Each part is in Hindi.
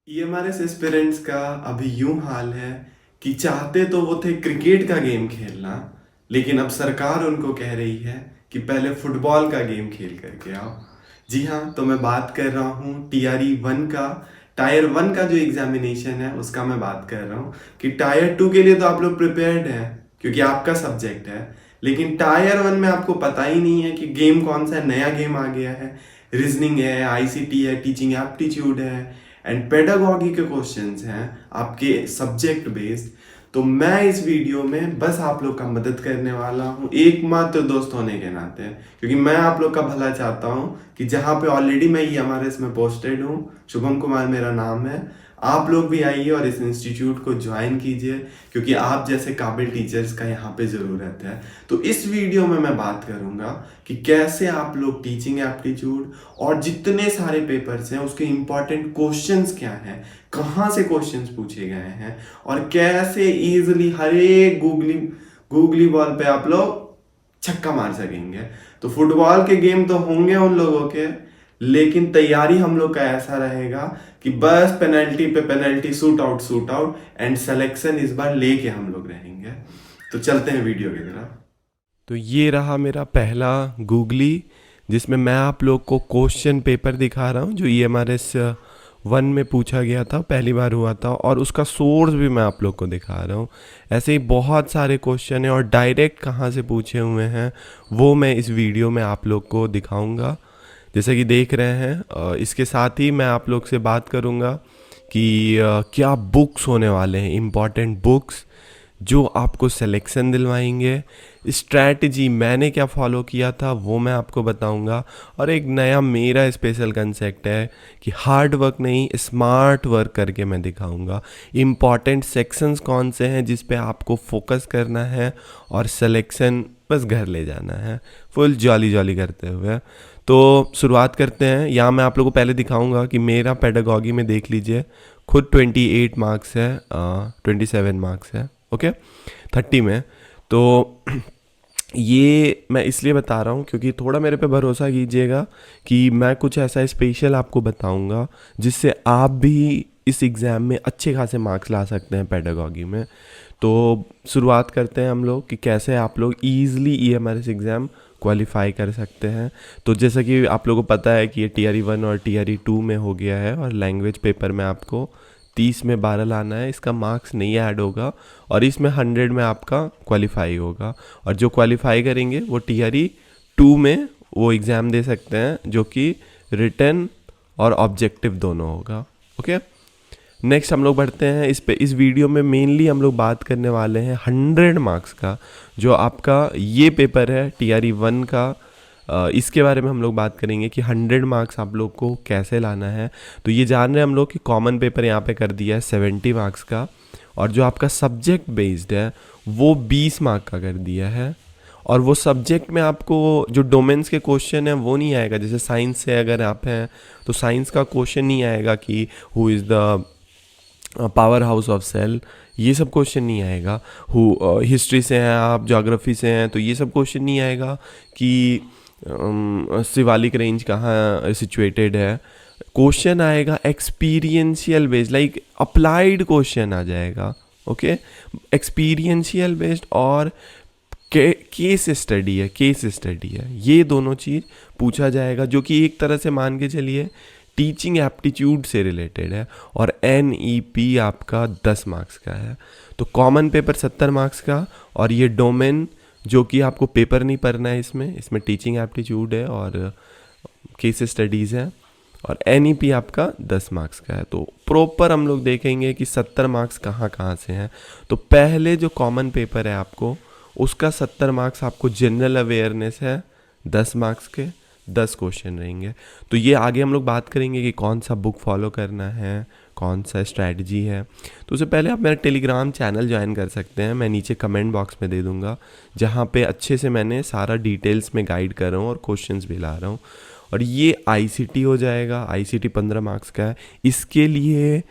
ईएमआरएस एस्पिरेंट्स का अभी यूं हाल है कि चाहते तो वो थे क्रिकेट का गेम खेलना, लेकिन अब सरकार उनको कह रही है कि पहले फुटबॉल का गेम खेल करके आओ। जी हाँ, तो मैं बात कर रहा हूँ टीआरई 1 का, टायर 1 का जो एग्जामिनेशन है उसका मैं बात कर रहा हूँ कि टायर 2 के लिए तो आप लोग प्रिपेयर्ड हैं क्योंकि आपका सब्जेक्ट है, लेकिन टायर 1 में आपको पता ही नहीं है कि गेम कौन सा नया गेम आ गया है। रीजनिंग है, आईसीटी है, टीचिंग एप्टीट्यूड है एंड पेडागॉगी के क्वेश्चंस हैं आपके सब्जेक्ट बेस्ड। तो मैं इस वीडियो में बस आप लोग का मदद करने वाला हूँ एकमात्र दोस्त होने के नाते, क्योंकि मैं आप लोग का भला चाहता हूँ कि जहाँ पे ऑलरेडी मैं ईएमआरएस में पोस्टेड हूँ, शुभम कुमार मेरा नाम है, आप लोग भी आइए और इस इंस्टीट्यूट को ज्वाइन कीजिए क्योंकि आप जैसे काबिल टीचर्स का यहाँ पे ज़रूरत है। तो इस वीडियो में मैं बात करूँगा कि कैसे आप लोग टीचिंग एप्टीट्यूड और जितने सारे पेपर्स हैं उसके इम्पॉर्टेंट क्वेश्चंस क्या हैं, कहाँ से क्वेश्चंस पूछे गए हैं और कैसे इजीली हर एक गूगली बॉल पे आप लोग छक्का मार सकेंगे। तो फुटबॉल के गेम तो होंगे उन लोगों के, लेकिन तैयारी हम लोग का ऐसा रहेगा कि बस पेनल्टी पे penalty, shoot out and selection इस बार लेके हम लोग रहेंगे। तो चलते हैं वीडियो की तरफ। तो ये रहा मेरा पहला गूगली, जिसमें मैं आप लोग को क्वेश्चन पेपर दिखा रहा हूँ जो ईएमआरएस 1 में पूछा गया था, पहली बार हुआ था, और उसका सोर्स भी मैं आप लोग को दिखा रहा हूँ। ऐसे ही बहुत सारे क्वेश्चन हैं और डायरेक्ट कहाँ से पूछे हुए हैं वो मैं इस वीडियो में आप लोग को दिखाऊंगा, जैसे कि देख रहे हैं। इसके साथ ही मैं आप लोग से बात करूंगा कि क्या बुक्स होने वाले हैं, इम्पॉर्टेंट बुक्स जो आपको सिलेक्शन दिलवाएंगे। स्ट्रैटेजी मैंने क्या फॉलो किया था वो मैं आपको बताऊंगा, और एक नया मेरा स्पेशल कंसेप्ट है कि हार्ड वर्क नहीं स्मार्ट वर्क करके मैं दिखाऊंगा। इम्पॉर्टेंट सेक्शंस कौन से हैं जिस पे आपको फोकस करना है और सिलेक्शन बस घर ले जाना है फुल जॉली जॉली करते हुए। तो शुरुआत करते हैं। यहाँ मैं आप लोगों को पहले दिखाऊंगा कि मेरा पेडागॉगी में देख लीजिए खुद 28 मार्क्स है, 27 मार्क्स है, ओके 30 में। तो ये मैं इसलिए बता रहा हूँ क्योंकि थोड़ा मेरे पे भरोसा कीजिएगा कि मैं कुछ ऐसा स्पेशल आपको बताऊँगा जिससे आप भी इस एग्ज़ाम में अच्छे खासे मार्क्स ला सकते हैं पेडागॉगी में। तो शुरुआत करते हैं हम लोग कि कैसे आप लोग ईज़िली ईएमआरएस एग्ज़ाम क्वालिफाई कर सकते हैं। तो जैसा कि आप लोगों को पता है कि ये टीआरई 1 और टीआरई 2 में हो गया है, और लैंग्वेज पेपर में आपको 30 में 12 लाना है, इसका मार्क्स नहीं ऐड होगा, और इसमें 100 में आपका क्वालिफाई होगा। और जो क्वालिफाई करेंगे वो टीआरई 2 में वो एग्ज़ाम दे सकते हैं जो कि रिटन और ऑब्जेक्टिव दोनों होगा, ओके। नेक्स्ट हम लोग बढ़ते हैं इस वीडियो में मेनली हम लोग बात करने वाले हैं 100 मार्क्स का जो आपका ये पेपर है टीआरई 1 का। इसके बारे में हम लोग बात करेंगे कि 100 मार्क्स आप लोग को कैसे लाना है। तो ये जान रहे हैं हम लोग कि कॉमन पेपर यहाँ पे कर दिया है 70 मार्क्स का, और जो आपका सब्जेक्ट बेस्ड है वो 20 मार्क का कर दिया है। और वो सब्जेक्ट में आपको जो डोमेन्स के क्वेश्चन हैं वो नहीं आएगा। जैसे साइंस से अगर आप हैं तो साइंस का क्वेश्चन नहीं आएगा कि who is the power house of cell, ये सब क्वेश्चन नहीं आएगा। हिस्ट्री से हैं आप, ज्योग्राफी से हैं, तो ये सब क्वेश्चन नहीं आएगा कि शिवालिक रेंज कहाँ सिचुएटेड है। क्वेश्चन आएगा experiential based, like applied question आ जाएगा, ओके। एक्सपीरियंशियल बेस्ड और केस स्टडी है, ये दोनों चीज़ पूछा जाएगा, जो कि एक तरह से मान के चलिए टीचिंग एप्टीट्यूड से रिलेटेड है। और एनईपी आपका 10 मार्क्स का है। तो कॉमन पेपर 70 मार्क्स का, और ये डोमेन जो कि आपको पेपर नहीं पढ़ना है, इसमें टीचिंग एप्टीट्यूड है और केस स्टडीज़ है, और एनईपी आपका 10 मार्क्स का है। तो प्रॉपर हम लोग देखेंगे कि 70 मार्क्स कहाँ से हैं। तो पहले जो कॉमन पेपर है आपको उसका 70 मार्क्स आपको जनरल अवेयरनेस है, 10 मार्क्स के 10 क्वेश्चन रहेंगे। तो ये आगे हम लोग बात करेंगे कि कौन सा बुक फॉलो करना है, कौन सा स्ट्रैटेजी है। तो उससे पहले आप मेरा टेलीग्राम चैनल ज्वाइन कर सकते हैं, मैं नीचे कमेंट बॉक्स में दे दूंगा, जहाँ पे अच्छे से मैंने सारा डिटेल्स में गाइड कर रहा हूँ और क्वेश्चंस भी ला रहा हूँ। और ये आईसीटी हो जाएगा, आईसीटी 15 मार्क्स का है। इसके लिए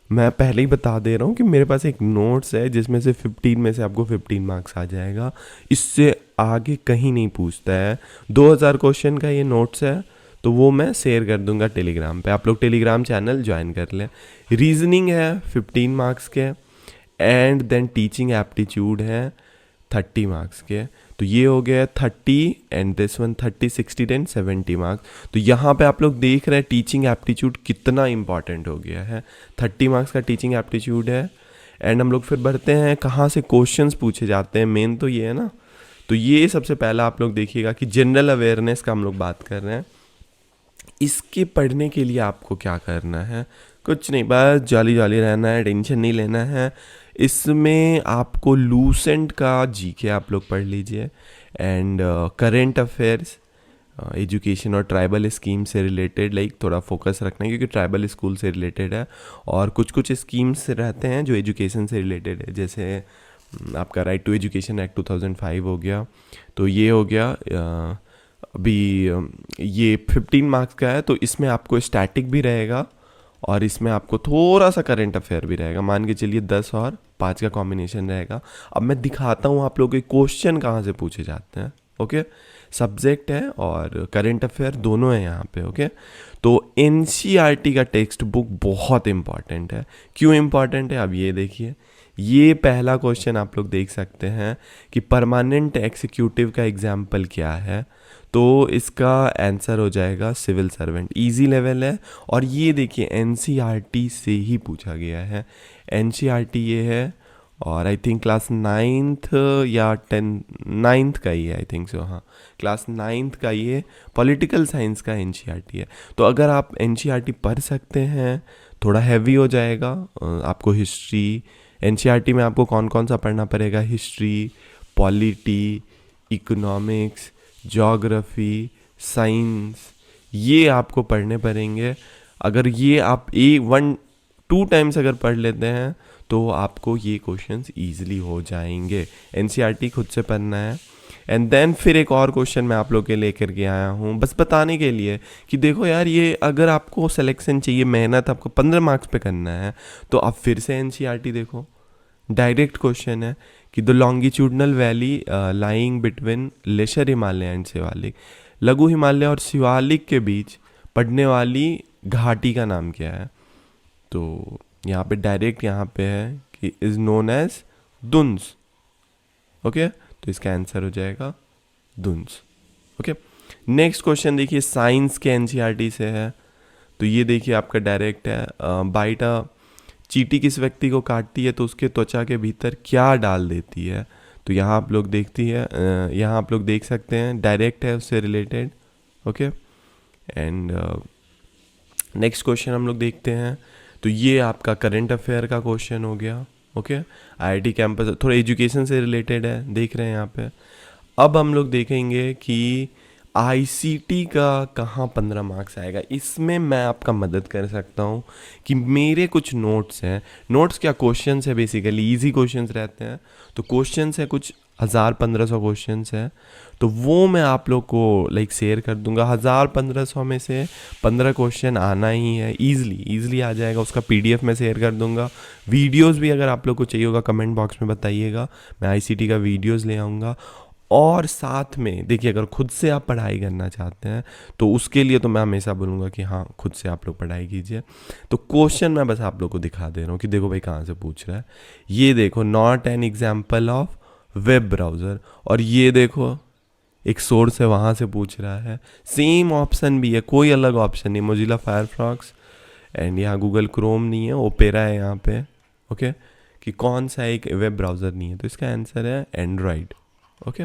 मैं पहले ही बता दे रहा हूँ कि मेरे पास एक नोट्स है जिसमें से 15 में से आपको 15 मार्क्स आ जाएगा, इससे आगे कहीं नहीं पूछता है। 2000 क्वेश्चन का ये नोट्स है, तो वो मैं शेयर कर दूंगा टेलीग्राम पे, आप लोग टेलीग्राम चैनल ज्वाइन कर लें। रीजनिंग है 15 मार्क्स के, एंड देन टीचिंग एप्टीट्यूड है 30 मार्क्स के। तो ये हो गया 30 एंड दिस वन 30, 60, 10, 70 मार्क्स। तो यहाँ पे आप लोग देख रहे हैं टीचिंग एप्टीट्यूड कितना इंपॉर्टेंट हो गया है। 30 मार्क्स का टीचिंग एप्टीट्यूड है। एंड हम लोग फिर बढ़ते हैं कहाँ से क्वेश्चंस पूछे जाते हैं, मेन तो ये है ना। तो ये सबसे पहला आप लोग देखिएगा कि जनरल अवेयरनेस का हम लोग बात कर रहे हैं। इसके पढ़ने के लिए आपको क्या करना है, कुछ नहीं, बस जॉली जॉली रहना है, टेंशन नहीं लेना है। इसमें आपको लूसेंट का जीके आप लोग पढ़ लीजिए, एंड करेंट अफेयर्स, एजुकेशन और ट्राइबल स्कीम से रिलेटेड लाइक थोड़ा फोकस रखना है, क्योंकि ट्राइबल स्कूल से रिलेटेड है। और कुछ कुछ स्कीम्स रहते हैं जो एजुकेशन से रिलेटेड है, जैसे आपका राइट टू एजुकेशन एक्ट 2005 हो गया। तो ये हो गया। अभी ये 15 मार्क्स का है, तो इसमें आपको स्टैटिक भी रहेगा और इसमें आपको थोड़ा सा करंट अफेयर भी रहेगा। मान के चलिए 10 और 5 का कॉम्बिनेशन रहेगा। अब मैं दिखाता हूँ आप लोगों के क्वेश्चन कहाँ से पूछे जाते हैं। ओके, सब्जेक्ट है और करंट अफेयर दोनों है यहाँ पे। ओके, तो एनसीईआरटी का टेक्स्ट बुक बहुत इंपॉर्टेंट है। क्यों इंपॉर्टेंट है, अब ये देखिए। ये पहला क्वेश्चन आप लोग देख सकते हैं कि परमानेंट एग्जीक्यूटिव का एग्जाम्पल क्या है। तो इसका आंसर हो जाएगा सिविल सर्वेंट। इजी लेवल है। और ये देखिए एनसीईआरटी से ही पूछा गया है। एनसीईआरटी ये है, और आई थिंक क्लास 9th या 9th का ही है, आई थिंक सो। हाँ, क्लास 9th का ये पॉलिटिकल साइंस का एनसीईआरटी है। तो अगर आप एनसीईआरटी पढ़ सकते हैं, थोड़ा हैवी हो जाएगा आपको। हिस्ट्री, एनसीईआरटी में आपको कौन कौन सा पढ़ना पड़ेगा, history, polity, economics, geography, science, ये आपको पढ़ने पड़ेंगे। अगर ये आप 1-2 टाइम्स अगर पढ़ लेते हैं तो आपको ये क्वेश्चंस ईजिली हो जाएंगे। एनसीईआरटी खुद से पढ़ना है। एंड देन फिर एक और क्वेश्चन मैं आप लोग के लेकर के आया हूँ, बस बताने के लिए कि देखो यार, ये अगर आपको सिलेक्शन चाहिए, मेहनत आपको 15 मार्क्स पे करना है, तो आप फिर से एनसीईआरटी देखो। डायरेक्ट क्वेश्चन है कि the longitudinal valley lying between lesser Himalaya and Shivalik, लघु हिमालय और शिवालिक के बीच पड़ने वाली घाटी का नाम क्या है। तो यहाँ पे डायरेक्ट यहाँ पे है कि इज नोन एज दुन्स। ओके, तो इसका आंसर हो जाएगा दुन्स। ओके, नेक्स्ट क्वेश्चन देखिए, साइंस के एनसीईआरटी से है। तो ये देखिए आपका डायरेक्ट है, बाइटा चींटी किस व्यक्ति को काटती है तो उसके त्वचा के भीतर क्या डाल देती है। तो यहाँ आप लोग देखती है, यहाँ आप लोग देख सकते हैं, डायरेक्ट है उससे related. Okay, and next question हम लोग देखते हैं। तो ये आपका करंट अफेयर का क्वेश्चन हो गया। ओके, आईआईटी कैंपस थोड़ा एजुकेशन से रिलेटेड है, देख रहे हैं यहाँ पे। अब हम लोग देखेंगे कि आईसीटी का कहाँ 15 मार्क्स आएगा। इसमें मैं आपका मदद कर सकता हूँ कि मेरे कुछ नोट्स हैं। नोट्स क्या, क्वेश्चंस है, बेसिकली इजी क्वेश्चंस रहते हैं। तो क्वेश्चंस है कुछ 1000-1500 क्वेश्चंस है। तो वो मैं आप लोग को लाइक शेयर कर दूंगा। 1000-1500 में से 15 क्वेश्चन आना ही है, ईजिली आ जाएगा। उसका पीडीएफ मैं शेयर कर दूंगा। वीडियोस भी अगर आप लोग को चाहिए होगा कमेंट बॉक्स में बताइएगा, मैं आईसीटी का वीडियोस ले आऊँगा। और साथ में देखिए, अगर खुद से आप पढ़ाई करना चाहते हैं तो उसके लिए तो मैं हमेशा बोलूँगा कि हाँ, खुद से आप लोग पढ़ाई कीजिए। तो क्वेश्चन मैं बस आप लोग को दिखा दे रहा हूँ कि देखो भाई कहाँ से पूछ रहा है। ये देखो, not an example of web browser, और ये देखो एक सोर्स है, वहाँ से पूछ रहा है। सेम ऑप्शन भी है, कोई अलग ऑप्शन नहीं। मोजिला फायरफॉक्स, एंड यहाँ गूगल क्रोम नहीं है, ओपेरा है यहाँ पे। ओके, कि कौन सा एक वेब ब्राउज़र नहीं है, तो इसका आंसर है एंड्रॉयड। ओके,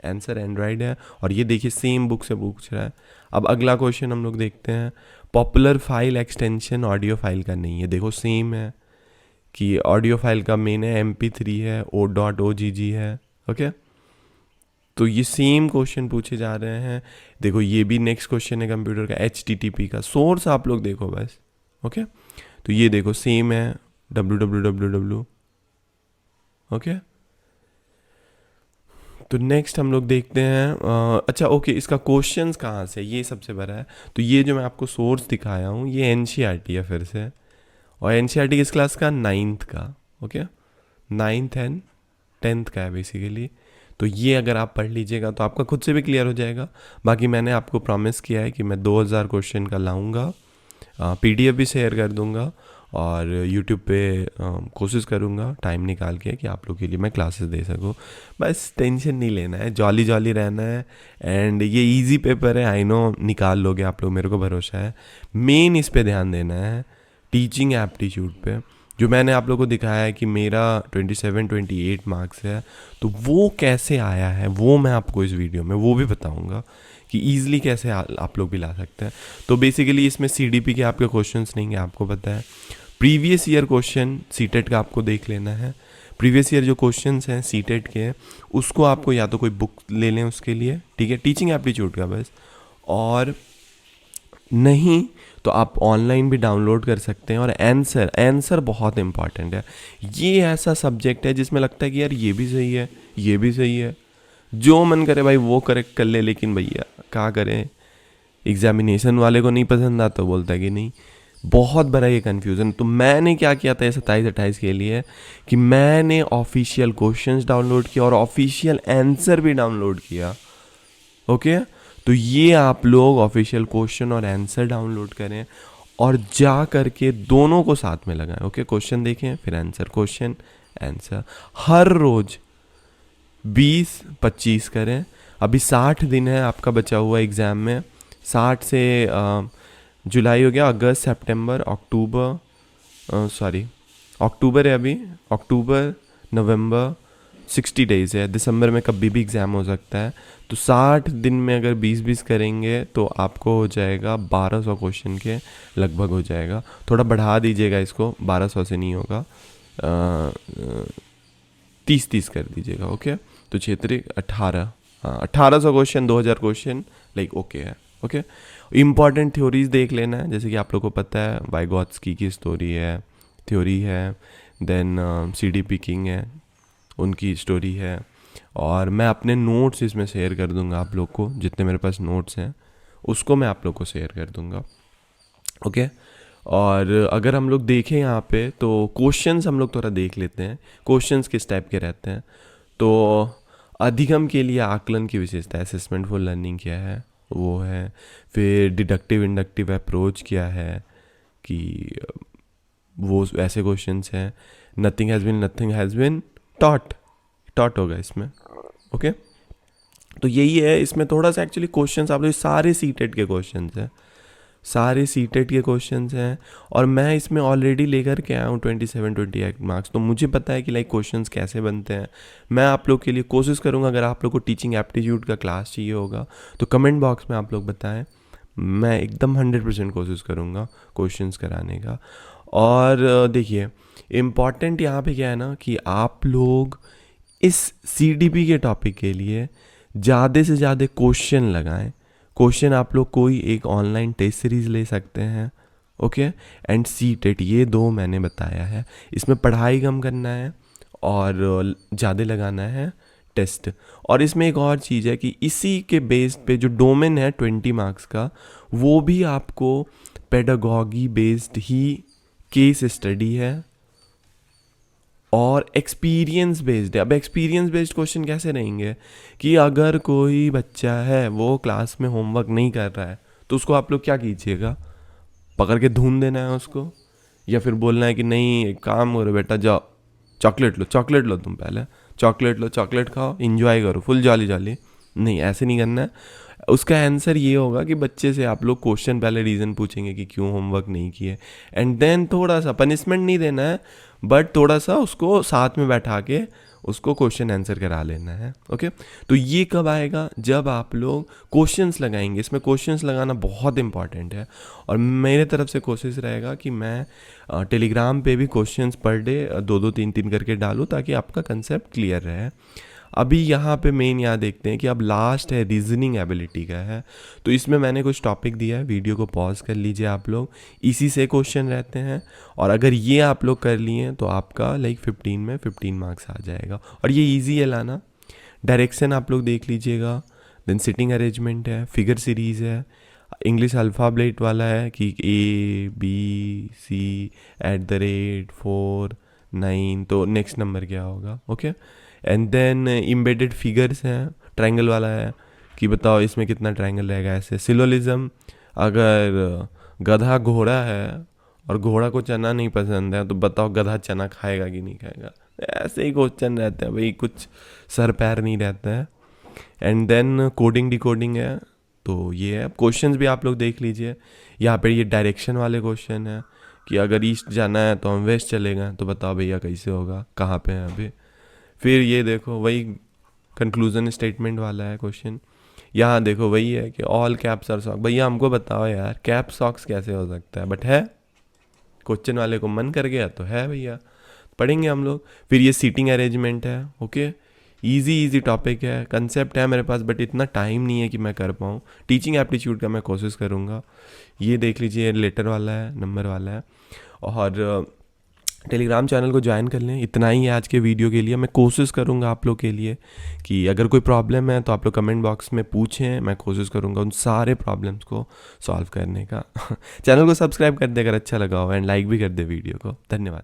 आंसर एंड्रॉयड है। और ये देखिए सेम बुक से पूछ रहा है। अब अगला क्वेश्चन हम लोग देखते हैं। Popular file extension audio file का नहीं है। देखो सेम है कि ऑडियो फाइल का मेन है MP3 है, .ogg है। ओके, तो ये सेम क्वेश्चन पूछे जा रहे हैं। देखो ये भी नेक्स्ट क्वेश्चन है कंप्यूटर का, HTTP का। सोर्स आप लोग देखो बस। ओके, तो ये देखो सेम है, www। ओके, तो नेक्स्ट हम लोग देखते हैं। अच्छा ओके, इसका क्वेश्चंस कहाँ से, ये सबसे बड़ा है। तो ये जो मैं आपको सोर्स दिखाया हूँ, ये एनसीईआरटी है फिर से। और एनसीईआरटी किस क्लास का, 9th का। ओके, 9th एंड 10th का है बेसिकली। तो ये अगर आप पढ़ लीजिएगा तो आपका खुद से भी क्लियर हो जाएगा। बाकी मैंने आपको प्रॉमिस किया है कि मैं 2000 क्वेश्चन का लाऊंगा, PDF भी शेयर कर दूंगा और यूट्यूब पे कोशिश करूँगा टाइम निकाल के कि आप लोग के लिए मैं क्लासेस दे सकूँ। बस टेंशन नहीं लेना है, जॉली जॉली रहना है। एंड ये इजी पेपर है, आई नो निकाल लोगे आप लोग, मेरे को भरोसा है। मेन इस पे ध्यान देना है, टीचिंग एप्टीट्यूड पे। जो मैंने आप लोगों को दिखाया है कि मेरा 27-28 मार्क्स है, तो वो कैसे आया है वो मैं आपको इस वीडियो में वो भी बताऊँगा कि ईज़िली कैसे आप लोग भी ला सकते हैं। तो बेसिकली इसमें CDP के आपके क्वेश्चंस नहीं है, आपको पता है। प्रीवियस ईयर क्वेश्चन सीटेट का आपको देख लेना है। प्रीवियस ईयर जो क्वेश्चंस हैं सीटेट के, उसको आपको या तो कोई बुक ले लें उसके लिए, ठीक है, टीचिंग एप्टीट्यूड का बस, और नहीं तो आप ऑनलाइन भी डाउनलोड कर सकते हैं। और आंसर बहुत इंपॉर्टेंट है। ये ऐसा सब्जेक्ट है जिसमें लगता है कि यार ये भी सही है, ये भी सही है, जो मन करे भाई वो करेक्ट कर ले, लेकिन भैया क्या करें, एग्जामिनेशन वाले को नहीं पसंद आता, बोलता है कि नहीं। बहुत बड़ा ये कन्फ्यूज़न। तो मैंने क्या किया था 27-28 के लिए कि मैंने ऑफिशियल क्वेश्चंस डाउनलोड किया और ऑफिशियल आंसर भी डाउनलोड किया। ओके, तो ये आप लोग ऑफिशियल क्वेश्चन और आंसर डाउनलोड करें और जा करके दोनों को साथ में लगाएं। ओके, क्वेश्चन देखें फिर आंसर, क्वेश्चन आंसर, हर रोज़ 20-25 करें। अभी 60 दिन है आपका बचा हुआ एग्ज़ाम में। 60 से जुलाई हो गया, अगस्त, सितंबर, अक्टूबर है अभी, अक्टूबर, नवंबर, 60 डेज़ है। दिसंबर में कभी भी एग्ज़ाम हो सकता है। तो 60 दिन में अगर 20-20 करेंगे तो आपको हो जाएगा 1200 क्वेश्चन के लगभग हो जाएगा। थोड़ा बढ़ा दीजिएगा इसको, 1200 से नहीं होगा, 30-30 कर दीजिएगा। ओके, तो 18, हाँ 1800 क्वेश्चन, 2000 क्वेश्चन, लाइक ओके है। ओके, इम्पॉर्टेंट थ्योरीज देख लेना है, जैसे कि आप लोग को पता है वाइगॉत्स्की की स्टोरी है, थ्योरी है, देन CDP किंग है, उनकी स्टोरी है। और मैं अपने नोट्स इसमें शेयर कर दूंगा आप लोग को, जितने मेरे पास नोट्स हैं उसको मैं आप लोग को शेयर कर दूंगा। ओके, और अगर हम लोग देखें यहाँ पे तो क्वेश्चंस हम लोग थोड़ा देख लेते हैं, क्वेश्चंस किस टाइप के रहते हैं। तो अधिगम के लिए आकलन की विशेषता, असेसमेंट फॉर लर्निंग क्या है वो है। फिर डिडक्टिव इंडक्टिव अप्रोच क्या है, कि वो ऐसे क्वेश्चंस हैं। नथिंग हैज़ बीन टॉट होगा इसमें। ओके, तो यही है इसमें थोड़ा सा एक्चुअली क्वेश्चंस आप लोग, सारे सीटेट के क्वेश्चंस हैं, सारे सीटेट के क्वेश्चंस हैं। और मैं इसमें ऑलरेडी लेकर के आया हूँ 27-28 मार्क्स, तो मुझे पता है कि लाइक क्वेश्चंस कैसे बनते हैं। मैं आप लोग के लिए कोशिश करूँगा, अगर आप लोग को टीचिंग एप्टीट्यूड का क्लास चाहिए होगा तो कमेंट बॉक्स में आप लोग बताएं, मैं एकदम 100% कोशिश करूँगा क्वेश्चंस कराने का। और देखिए इम्पॉर्टेंट यहाँ पे क्या है ना, कि आप लोग इस CDP के टॉपिक के लिए ज़्यादा से ज़्यादा क्वेश्चन लगाएं। क्वेश्चन आप लोग कोई एक ऑनलाइन टेस्ट सीरीज़ ले सकते हैं। ओके, एंड सीटेट, ये दो मैंने बताया है। इसमें पढ़ाई कम करना है और ज़्यादा लगाना है टेस्ट। और इसमें एक और चीज़ है कि इसी के बेस पे जो डोमेन है 20 मार्क्स का, वो भी आपको पेडागॉगी बेस्ड ही केस स्टडी है और एक्सपीरियंस बेस्ड है। अब एक्सपीरियंस बेस्ड क्वेश्चन कैसे रहेंगे, कि अगर कोई बच्चा है वो क्लास में होमवर्क नहीं कर रहा है तो उसको आप लोग क्या कीजिएगा, पकड़ के धून देना है उसको, या फिर बोलना है कि नहीं एक काम करो बेटा, जाओ चॉकलेट लो, तुम पहले चॉकलेट खाओ, इंजॉय करो फुल जॉली जॉली। नहीं, ऐसे नहीं करना है। उसका आंसर ये होगा कि बच्चे से आप लोग क्वेश्चन पहले रीज़न पूछेंगे कि क्यों होमवर्क नहीं किए, एंड देन थोड़ा सा पनिशमेंट नहीं देना है, बट थोड़ा सा उसको साथ में बैठा के उसको क्वेश्चन आंसर करा लेना है। ओके, तो ये कब आएगा, जब आप लोग क्वेश्चंस लगाएंगे। इसमें क्वेश्चंस लगाना बहुत इंपॉर्टेंट है और मेरे तरफ से कोशिश रहेगा कि मैं टेलीग्राम पे भी क्वेश्चंस पर डे 2-2 3-3 करके डालूँ, ताकि आपका कंसेप्ट क्लियर रहे। अभी यहाँ पे मेन यहाँ देखते हैं कि अब लास्ट है रीजनिंग एबिलिटी का है। तो इसमें मैंने कुछ टॉपिक दिया है, वीडियो को पॉज कर लीजिए आप लोग, इसी से क्वेश्चन रहते हैं। और अगर ये आप लोग कर लिए तो आपका लाइक 15 में 15 मार्क्स आ जाएगा। और ये इजी है लाना। डायरेक्शन आप लोग देख लीजिएगा, देन सिटिंग अरेंजमेंट है, फिगर सीरीज़ है, इंग्लिश अल्फ़ाबेट वाला है कि ABC @ 4 9, तो नेक्स्ट नंबर क्या होगा। Okay, and then embedded figures हैं, ट्रायंगल वाला है कि बताओ इसमें कितना ट्रायंगल रहेगा। ऐसे सिलोलिज्म, अगर गधा घोड़ा है और घोड़ा को चना नहीं पसंद है तो बताओ गधा चना खाएगा कि नहीं खाएगा। ऐसे ही क्वेश्चन रहते हैं भाई, कुछ सर पैर नहीं रहता है। एंड देन कोडिंग डिकोडिंग है, तो ये है। क्वेश्चंस भी आप लोग देख लीजिए, यहाँ पे ये डायरेक्शन वाले क्वेश्चन है कि अगर ईस्ट जाना है तो हम वेस्ट चले गए, तो बताओ भैया कैसे होगा, कहाँ पे हैं अभी। फिर ये देखो वही कंक्लूजन स्टेटमेंट वाला है क्वेश्चन। यहाँ देखो वही है कि ऑल कैप्स आर सॉक्स। भैया हमको बताओ यार कैप सॉक्स कैसे हो सकता है, बट है, क्वेश्चन वाले को मन कर गया तो है भैया, पढ़ेंगे हम लोग। फिर ये सीटिंग अरेंजमेंट है, ओके, इजी टॉपिक है, कंसेप्ट है मेरे पास, बट इतना टाइम नहीं है कि मैं कर पाऊँ। टीचिंग एप्टीट्यूड का मैं कोशिश करूँगा। ये देख लीजिए, लेटर वाला है, नंबर वाला है। और टेलीग्राम चैनल को ज्वाइन कर लें। इतना ही है आज के वीडियो के लिए। मैं कोशिश करूँगा आप लोग के लिए कि अगर कोई प्रॉब्लम है तो आप लोग कमेंट बॉक्स में पूछें, मैं कोशिश करूँगा उन सारे प्रॉब्लम्स को सॉल्व करने का। चैनल को सब्सक्राइब कर दे अगर अच्छा लगा हो, एंड लाइक भी कर दे वीडियो को। धन्यवाद।